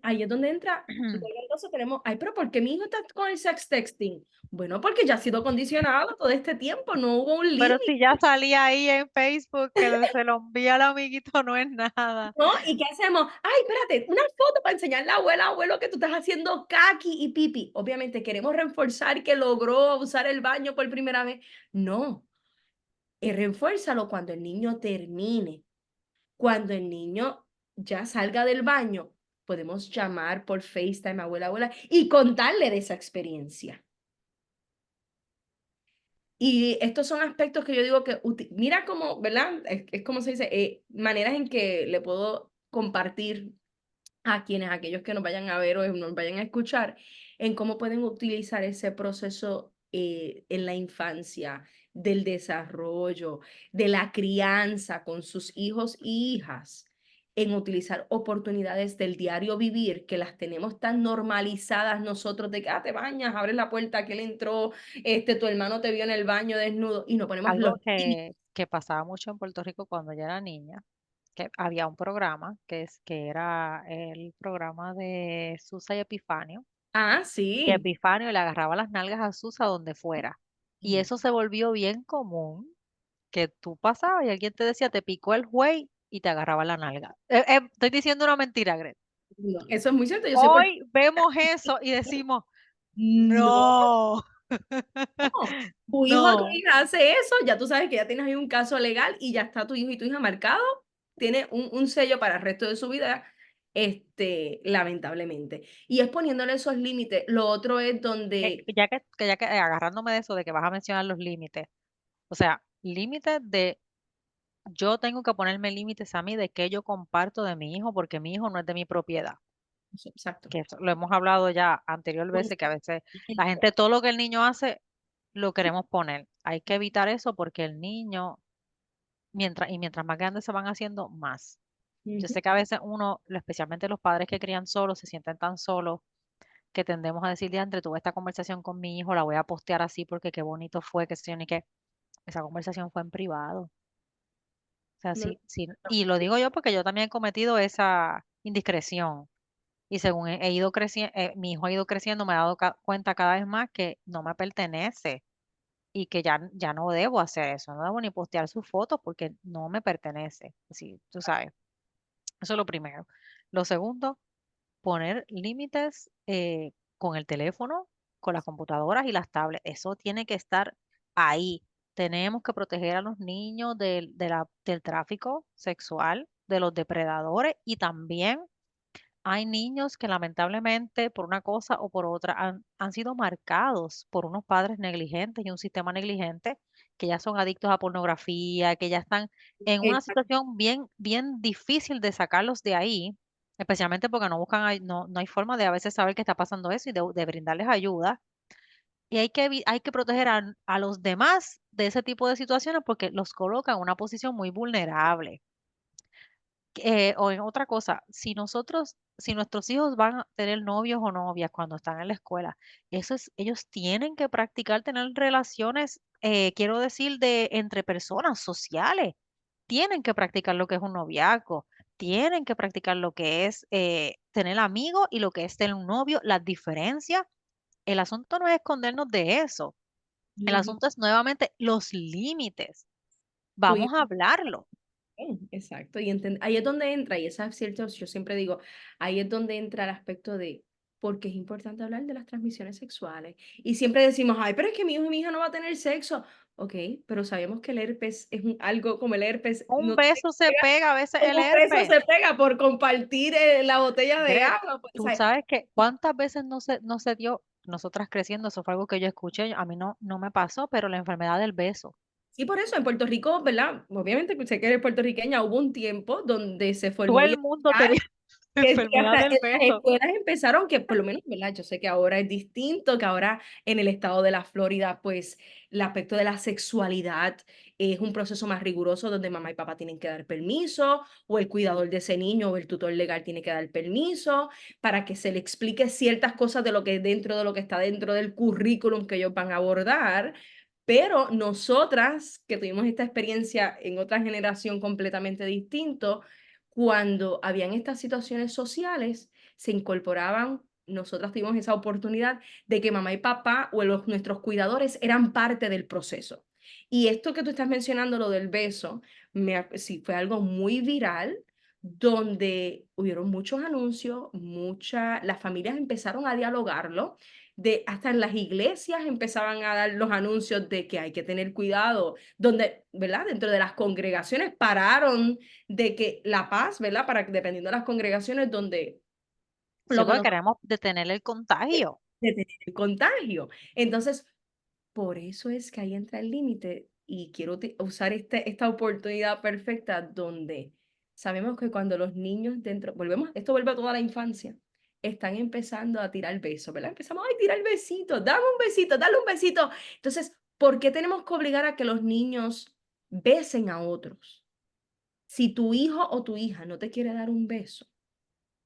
Ahí es donde entra, luego entonces tenemos, ay, pero ¿por qué mi hijo está con el sex texting? Bueno, porque ya ha sido condicionado todo este tiempo, no hubo un Pero límite. si ya salía ahí en Facebook que se lo envía al amiguito, no es nada. ¿No? ¿Y qué hacemos? Ay, espérate, una foto para enseñarle a la abuela, abuelo, que tú estás haciendo kaki y pipi. Obviamente queremos reforzar que logró usar el baño por primera vez. No, refuérzalo cuando el niño termine. Cuando el niño ya salga del baño, podemos llamar por FaceTime, abuela, abuela, y contarle de esa experiencia. Y estos son aspectos que yo digo que, mira cómo, ¿verdad? Es como se dice, maneras en que le puedo compartir a quienes, aquellos que nos vayan a ver o nos vayan a escuchar, en cómo pueden utilizar ese proceso en la infancia, del desarrollo, de la crianza con sus hijos y hijas, en utilizar oportunidades del diario vivir que las tenemos tan normalizadas nosotros de que te bañas, abres la puerta, que él entró, tu hermano te vio en el baño desnudo y no ponemos los Algo límites. que pasaba mucho en Puerto Rico cuando yo era niña, que había un programa que era el programa de Susa y Epifanio, Ah, que sí. Epifanio le agarraba las nalgas a Susa donde fuera. Y eso se volvió bien común, que tú pasabas y alguien te decía, te picó el güey y te agarraba la nalga. Estoy diciendo una mentira, Gret. No, eso es muy cierto, yo soy Hoy vemos eso y decimos, no, no, tu hijo o tu no. hija hace eso, ya tú sabes que ya tienes ahí un caso legal y ya está tu hijo y tu hija marcado, tiene un sello para el resto de su vida, lamentablemente. Y es poniéndole esos límites. Lo otro es donde Ya que agarrándome de eso, de que vas a mencionar los límites. O sea, límites de yo tengo que ponerme límites a mí de qué yo comparto de mi hijo porque mi hijo no es de mi propiedad. exacto. Que eso lo hemos hablado ya anterior veces, que a veces la gente todo lo que el niño hace lo queremos poner. Hay que evitar eso porque el niño, mientras más grandes se van haciendo, más. Yo Ujú. sé que a veces uno, especialmente los padres que crían solos, se sienten tan solos que tendemos a decir, diantre, tuve esta conversación con mi hijo, la voy a postear así porque qué bonito fue, que sé yo, ni qué. Esa conversación fue en privado. O sea, No, sí, sí, y lo digo yo porque yo también he cometido esa indiscreción. Y según he ido creciendo, mi hijo ha ido creciendo, me he dado cuenta cada vez más que no me pertenece y que ya no debo hacer eso, no debo ni postear sus fotos porque no me pertenece. Sí, tú sabes, eso es lo primero. Lo segundo, poner límites con el teléfono, con las computadoras y las tablets. Eso tiene que estar ahí. Tenemos que proteger a los niños del tráfico sexual, de los depredadores y también hay niños que lamentablemente por una cosa o por otra han sido marcados por unos padres negligentes y un sistema negligente que ya son adictos a pornografía, que ya están en una exacto. situación bien, bien difícil de sacarlos de ahí, especialmente porque no buscan, no hay forma de a veces saber qué está pasando eso y de brindarles ayuda. Y hay que proteger a los demás de ese tipo de situaciones porque los coloca en una posición muy vulnerable. O en otra cosa, si nuestros hijos van a tener novios o novias cuando están en la escuela, ellos tienen que practicar tener relaciones, quiero decir, entre personas sociales. Tienen que practicar lo que es un noviazgo, tienen que practicar lo que es tener amigos y lo que es tener un novio, las diferencias. El asunto no es escondernos de eso. El Ujú. asunto es nuevamente los límites. Tu Vamos a hijo. hablarlo. Exacto, y ahí es donde entra, y eso es cierto, yo siempre digo, ahí es donde entra el aspecto de por qué es importante hablar de las transmisiones sexuales. Y siempre decimos, ay, pero es que mi hijo y mi hija no va a tener sexo. Ok, pero sabemos que el herpes es algo como el herpes, Un no se beso se pega, pega a veces el como eso herpes. se pega por compartir la botella de Gret, agua. Pues, o tú sea, sabes que cuántas veces no se dio, nosotras creciendo, eso fue algo que yo escuché, a mí no me pasó, pero la enfermedad del beso. sí, por eso en Puerto Rico, ¿verdad? Obviamente, pues, sé que eres puertorriqueña, hubo un tiempo donde se Todo formó y el mundo tenía que enfermedad hasta del en las beso. escuelas empezaron, que por lo menos, ¿verdad? Yo sé que ahora es distinto, que ahora en el estado de la Florida, pues el aspecto de la sexualidad es un proceso más riguroso donde mamá y papá tienen que dar permiso, o el cuidador de ese niño o el tutor legal tiene que dar permiso para que se le explique ciertas cosas de lo que es dentro de lo que está dentro del currículum que ellos van a abordar. Pero nosotras, que tuvimos esta experiencia en otra generación completamente distinto, cuando habían estas situaciones sociales, se incorporaban, nosotras tuvimos esa oportunidad de que mamá y papá o nuestros cuidadores eran parte del proceso. Y esto que tú estás mencionando, lo del beso, sí, fue algo muy viral, donde hubieron muchos anuncios, las familias empezaron a dialogarlo, hasta en las iglesias empezaban a dar los anuncios de que hay que tener cuidado, donde, ¿verdad? Dentro de las congregaciones pararon de que la paz, ¿verdad? Para dependiendo de las congregaciones donde Sí, lo que porque nos queremos detener el contagio. detener el contagio. Entonces, por eso es que ahí entra el límite y quiero usar esta oportunidad perfecta donde sabemos que cuando los niños dentro, esto vuelve a toda la infancia, están empezando a tirar besos, ¿verdad? Empezamos, ay, tira el besito, dame un besito, dale un besito. Entonces, ¿por qué tenemos que obligar a que los niños besen a otros? Si tu hijo o tu hija no te quiere dar un beso,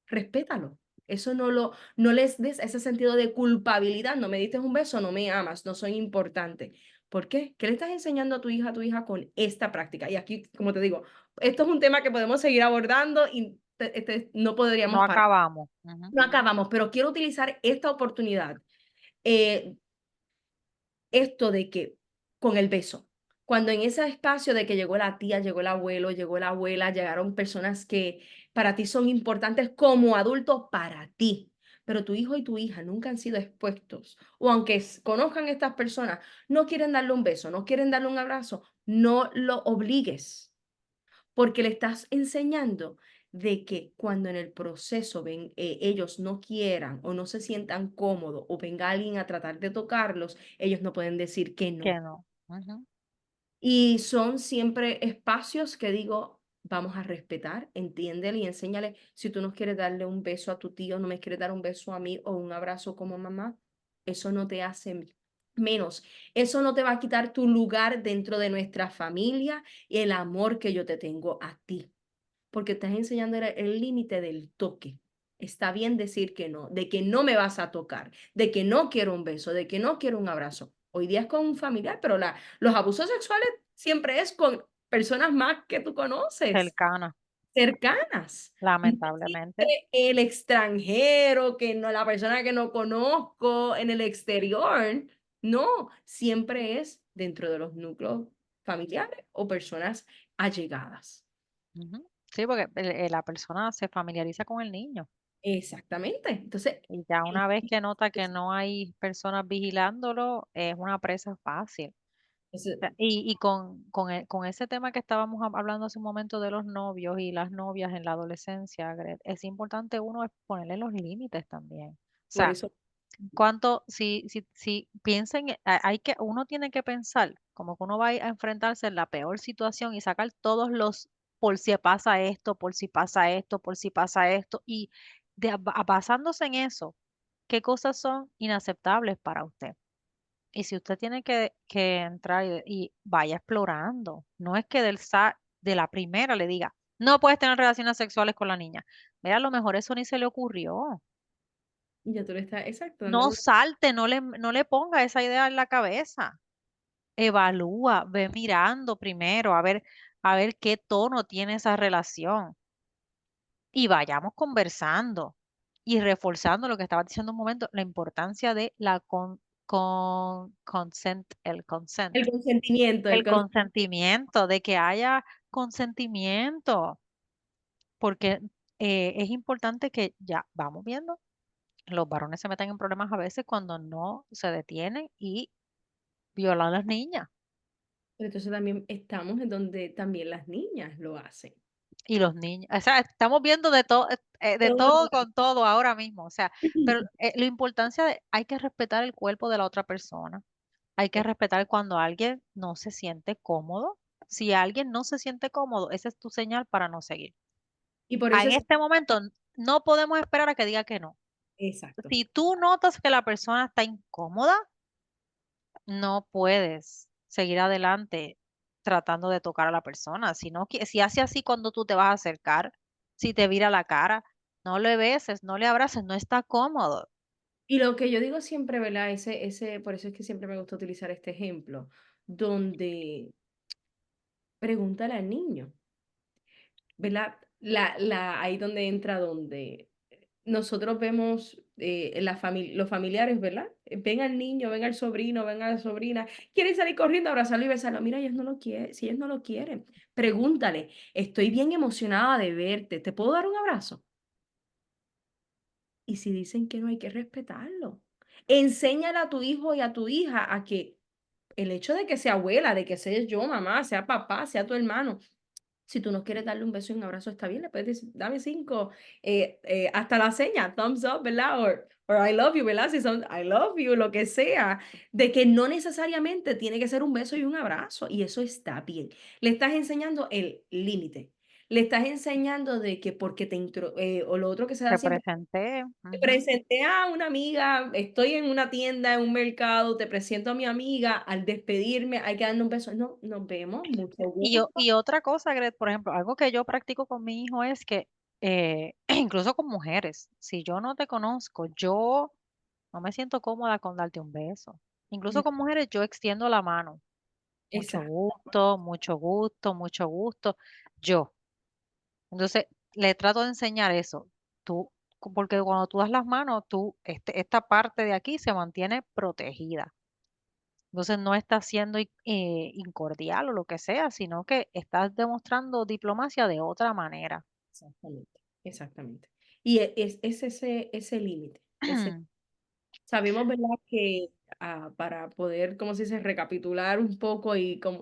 respétalo. Eso no les des ese sentido de culpabilidad. No me diste un beso, no me amas, no soy importante. ¿Por qué? ¿Qué le estás enseñando a tu hija con esta práctica? Y aquí, como te digo, esto es un tema que podemos seguir abordando y no No podríamos parar. acabamos. Ujú. No acabamos, pero quiero utilizar esta oportunidad, eh, esto de que con el beso, cuando en ese espacio de que llegó la tía, llegó el abuelo, llegó la abuela, llegaron personas que para ti son importantes como adultos para ti, pero tu hijo y tu hija nunca han sido expuestos, o aunque conozcan a estas personas, no quieren darle un beso, no quieren darle un abrazo, no lo obligues, porque le estás enseñando de que cuando en el proceso ellos no quieran o no se sientan cómodos o venga alguien a tratar de tocarlos, ellos no pueden decir que Que no. no. Ujú. Y son siempre espacios que digo, vamos a respetar, entiéndele y enséñale, si tú no quieres darle un beso a tu tío, no me quieres dar un beso a mí o un abrazo como mamá, eso no te hace menos, eso no te va a quitar tu lugar dentro de nuestra familia y el amor que yo te tengo a ti, porque estás enseñando el límite del toque. Está bien decir que no, de que no me vas a tocar, de que no quiero un beso, de que no quiero un abrazo. Hoy día es con un familiar, pero los abusos sexuales siempre es con personas más que tú conoces, Cercana, cercanas. No lamentablemente. existe el extranjero, que no, la persona que no conozco en el exterior. No, siempre es dentro de los núcleos familiares o personas allegadas. Ujú. Sí, porque la persona se familiariza con el niño Exactamente. Entonces, y ya una vez que nota que es- no hay personas vigilándolo, es una presa fácil. entonces, Sea, y con ese tema que estábamos hablando hace un momento de los novios y las novias en la adolescencia, Gret, es importante uno es ponerle los límites también. O por sea, eso, cuánto, si piensen, hay que, uno tiene que pensar, como que uno va a enfrentarse en la peor situación y sacar todos los, por si pasa esto, por si pasa esto, por si pasa esto, y basándose en eso, ¿qué cosas son inaceptables para usted? Y si usted tiene que entrar y vaya explorando, no es que de la primera le diga, no puedes tener relaciones sexuales con la niña. Mira, a lo mejor eso ni se le ocurrió. ya tú le estás, exacto, No dándole salte, no le ponga esa idea en la cabeza. Evalúa, ve mirando primero, a ver qué tono tiene esa relación. Y vayamos conversando y reforzando lo que estaba diciendo un momento, la importancia de el consent. el consentimiento, El consentimiento, de que haya consentimiento, porque es importante que ya vamos viendo, los varones se meten en problemas a veces cuando no se detienen y violan a las niñas pero entonces también estamos en donde también las niñas lo hacen. y los niños. O sea, estamos viendo de Todo todo con todo ahora mismo. O sea, pero la importancia hay que respetar el cuerpo de la otra persona. Hay que respetar cuando alguien no se siente cómodo. Si alguien no se siente cómodo, esa es tu señal para no seguir. y por eso En es este momento no podemos esperar a que diga que no. exacto. Si tú notas que la persona está incómoda, no puedes seguir adelante tratando de tocar a la persona. Si no, si hace así cuando tú te vas a acercar, si te vira la cara, no le beses, no le abraces, no está cómodo. Y lo que yo digo siempre, ¿verdad? Por eso es que siempre me gusta utilizar este ejemplo, donde pregúntale al niño, ¿verdad? Ahí donde entra donde nosotros vemos los familiares, ¿verdad? Ven al niño, ven al sobrino, ven a la sobrina, quieren salir corriendo, abrazarlo y besarlo. Mira, ellos no lo quieren, si ellos no lo quieren, pregúntale, estoy bien emocionada de verte, ¿te puedo dar un abrazo? Y si dicen que no, hay que respetarlo. Enséñale a tu hijo y a tu hija a que el hecho de que sea abuela, de que sea yo, mamá, sea papá, sea tu hermano, si tú no quieres darle un beso y un abrazo, está bien, le puedes decir, dame 5, hasta la seña, thumbs up, ¿verdad? Or I love you, ¿verdad? Si son I love you, lo que sea, de que no necesariamente tiene que ser un beso y un abrazo, y eso está bien. Le estás enseñando el límite. le estás enseñando de que porque o lo otro que se da Te siempre, presenté, te ujú. presenté a una amiga, estoy en una tienda, en un mercado, te presento a mi amiga, al despedirme hay que darle un beso. No, nos vemos, mucho gusto. Y otra cosa, Gret, por ejemplo, algo que yo practico con mi hijo es que, incluso con mujeres, si yo no te conozco, yo no me siento cómoda con darte un beso. Mm, Incluso con mujeres, yo extiendo la mano. Mucho exacto, gusto, mucho gusto, mucho gusto. Yo. Entonces, le trato de enseñar eso. Tú, porque cuando tú das las manos, esta parte de aquí se mantiene protegida. Entonces, no estás siendo incordial o lo que sea, sino que estás demostrando diplomacia de otra manera. exactamente, exactamente. Y es ese límite, ese sabemos, ¿verdad?, que, para poder, como se dice?, recapitular un poco y como,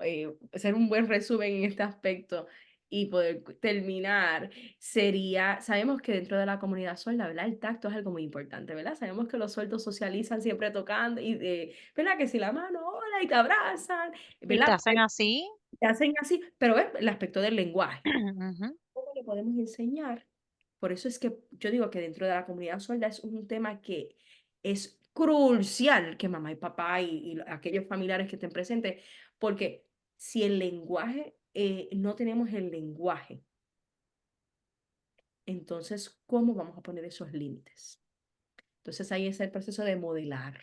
hacer un buen resumen en este aspecto y poder terminar, sabemos que dentro de la comunidad sorda, ¿verdad?, el tacto es algo muy importante, ¿verdad? Sabemos que los sordos socializan siempre tocando y, ¿verdad?, que si la mano, hola, y te abrazan, Y te ¿verdad? hacen así. Te hacen así, pero es el aspecto del lenguaje. Ujú. ¿Cómo le podemos enseñar? Por eso es que yo digo que dentro de la comunidad sorda es un tema que es crucial que mamá y papá y aquellos familiares que estén presentes, porque si el lenguaje, no tenemos el lenguaje, entonces, ¿cómo vamos a poner esos límites? Entonces ahí es el proceso de modelar.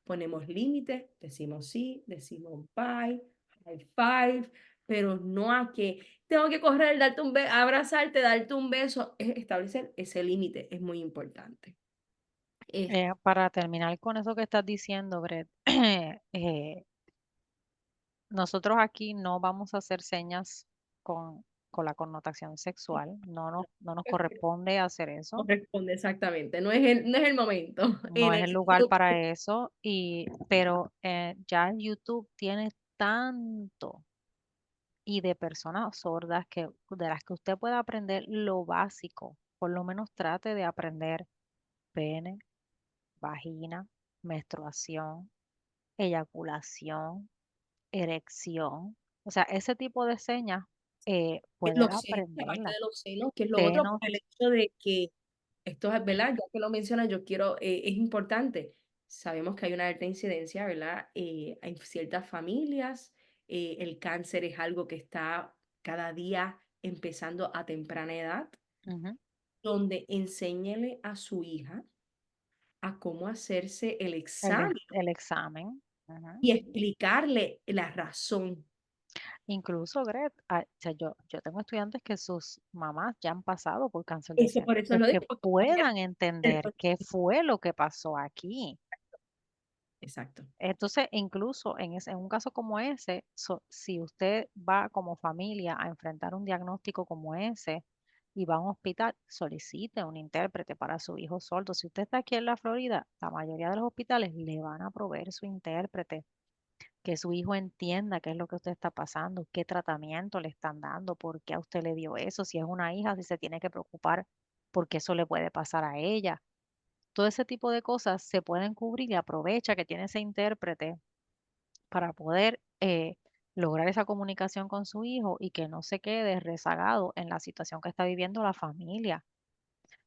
Ponemos límites, decimos sí, decimos bye, high five, pero no a que tengo que correr, darte un beso, abrazarte, darte un beso. Es establecer ese límite, es muy importante. Es Para terminar con eso que estás diciendo, Brett, nosotros aquí no vamos a hacer señas con la connotación sexual, no nos corresponde hacer eso, corresponde exactamente, no es el momento. no En es el el lugar sentido para eso, pero ya YouTube tiene tanto y de personas sordas de las que usted pueda aprender lo básico, por lo menos trate de aprender pene, vagina, menstruación, eyaculación, erección, o sea, ese tipo de señas, poder los senos, la parte aprenderlas. de los senos, que es lo otro, Senos, por el hecho de que esto es, ¿verdad? Ya que lo mencionas, yo quiero, es importante. Sabemos que hay una alta incidencia, ¿verdad? En ciertas familias, el cáncer es algo que está cada día empezando a temprana edad, ujú, donde enséñele a su hija a cómo hacerse el examen el examen. Ujú. y explicarle la razón. Incluso, Gret, o sea, yo tengo estudiantes que sus mamás ya han pasado por cáncer de Eso seno, por eso pues lo que digo, porque imagínate puedan el entender qué proceso. fue lo que pasó aquí. Exacto. Entonces, incluso en un caso como ese, si usted va como familia a enfrentar un diagnóstico como ese y va a un hospital, solicite un intérprete para su hijo sordo. Si usted está aquí en la Florida, la mayoría de los hospitales le van a proveer su intérprete, que su hijo entienda qué es lo que usted está pasando, qué tratamiento le están dando, por qué a usted le dio eso, si es una hija, si se tiene que preocupar porque eso le puede pasar a ella. Todo ese tipo de cosas se pueden cubrir y aprovecha que tiene ese intérprete para poder lograr esa comunicación con su hijo y que no se quede rezagado en la situación que está viviendo la familia.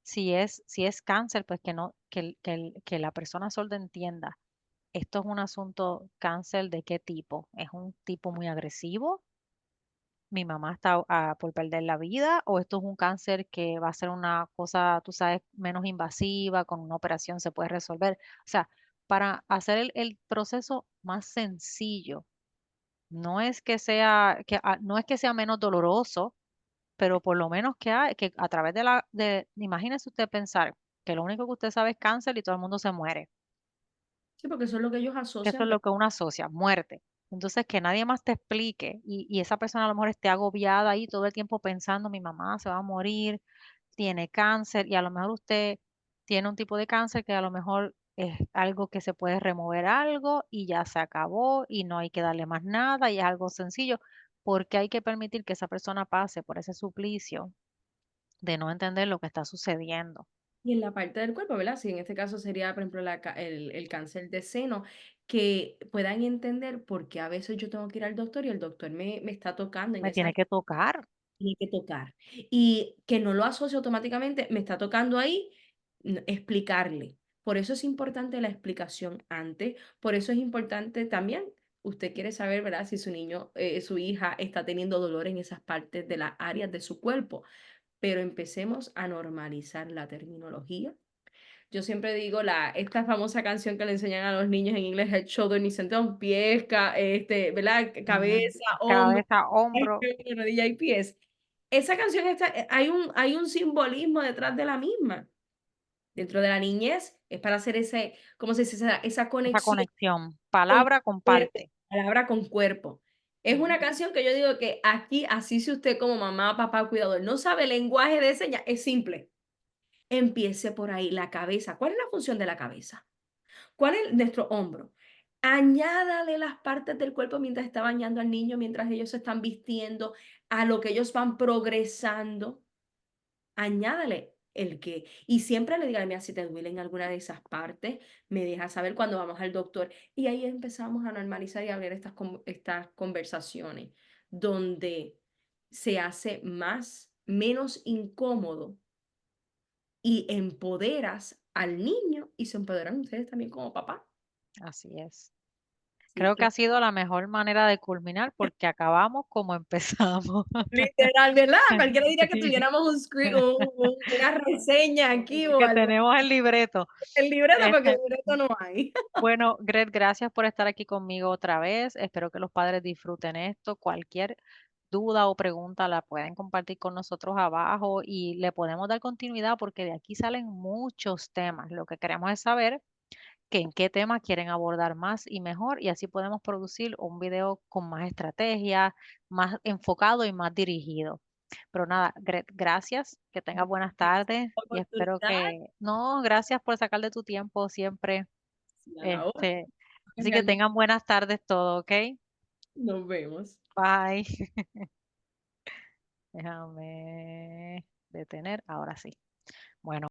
Si es cáncer, pues que no, que la persona sorda entienda. Esto es un asunto cáncer de qué tipo. ¿Es un tipo muy agresivo? ¿Mi mamá está por perder la vida? ¿O esto es un cáncer que va a ser una cosa, tú sabes, menos invasiva, con una operación se puede resolver? O sea, para hacer el proceso más sencillo. No es que sea menos doloroso, pero por lo menos que a través imagínese usted pensar que lo único que usted sabe es cáncer y todo el mundo se muere. Sí, porque eso es lo que ellos Eso asocian, es lo que uno asocia, muerte. Entonces, que nadie más te explique y esa persona a lo mejor esté agobiada ahí todo el tiempo pensando, mi mamá se va a morir, tiene cáncer y a lo mejor usted tiene un tipo de cáncer que a lo mejor es algo que se puede remover algo y ya se acabó y no hay que darle más nada y es algo sencillo, porque hay que permitir que esa persona pase por ese suplicio de no entender lo que está sucediendo. y en la parte del cuerpo, ¿verdad? Si en este caso sería, por ejemplo, el cáncer de seno, que puedan entender por qué a veces yo tengo que ir al doctor y el doctor me está tocando en Me esa. tiene que tocar. tiene que tocar. Y que no lo asocie automáticamente, me está tocando ahí, explicarle. Por eso es importante la explicación antes, por eso es importante también, usted quiere saber, ¿verdad? Si su niño, su hija está teniendo dolor en esas partes de las áreas de su cuerpo, pero empecemos a normalizar la terminología. Yo siempre digo esta famosa canción que le enseñan a los niños en inglés, head, shoulder, knees and toes, pies, ¿verdad? Ujú. Cabeza, hombro, Cabeza, hombro, rodilla y pies. Esa canción hay un simbolismo detrás de la misma. Dentro de la niñez es para hacer ¿cómo se dice? Esa esa conexión conexión, con palabra con cuerpo, parte. palabra con cuerpo. Es Ujú. una canción que yo digo que aquí, así si usted como mamá, papá, cuidador, no sabe el lenguaje de señas, es simple. Empiece por ahí, la cabeza. ¿Cuál es la función de la cabeza? ¿Cuál es nuestro hombro? Añádale las partes del cuerpo mientras está bañando al niño, mientras ellos se están vistiendo, a lo que ellos van progresando. Añádale el que, y siempre le diga, mira, si te duele en alguna de esas partes, me dejas saber cuando vamos al doctor. Y ahí empezamos a normalizar y a abrir estas conversaciones, donde se hace menos incómodo y empoderas al niño y se empoderan ustedes también como papá. Así es. Así Creo que que ha sido la mejor manera de culminar porque acabamos como empezamos. literal, ¿verdad? Cualquiera diría que tuviéramos una reseña aquí o Que algo. tenemos el libreto. El libreto, porque el Este, libreto no hay. bueno, Gret, gracias por estar aquí conmigo otra vez. Espero que los padres disfruten esto. Cualquier duda o pregunta la pueden compartir con nosotros abajo y le podemos dar continuidad porque de aquí salen muchos temas. Lo que queremos es saber que en qué tema quieren abordar más y mejor y así podemos producir un video con más estrategia, más enfocado y más dirigido. Pero nada, gracias, que tengas buenas tardes y espero Oportunidad, que, no, gracias por sacar de tu tiempo siempre. sí, a la hora. Este, así que Realmente tengan buenas tardes todo, ¿ok? nos vemos. Bye. Déjame detener, ahora sí. Bueno.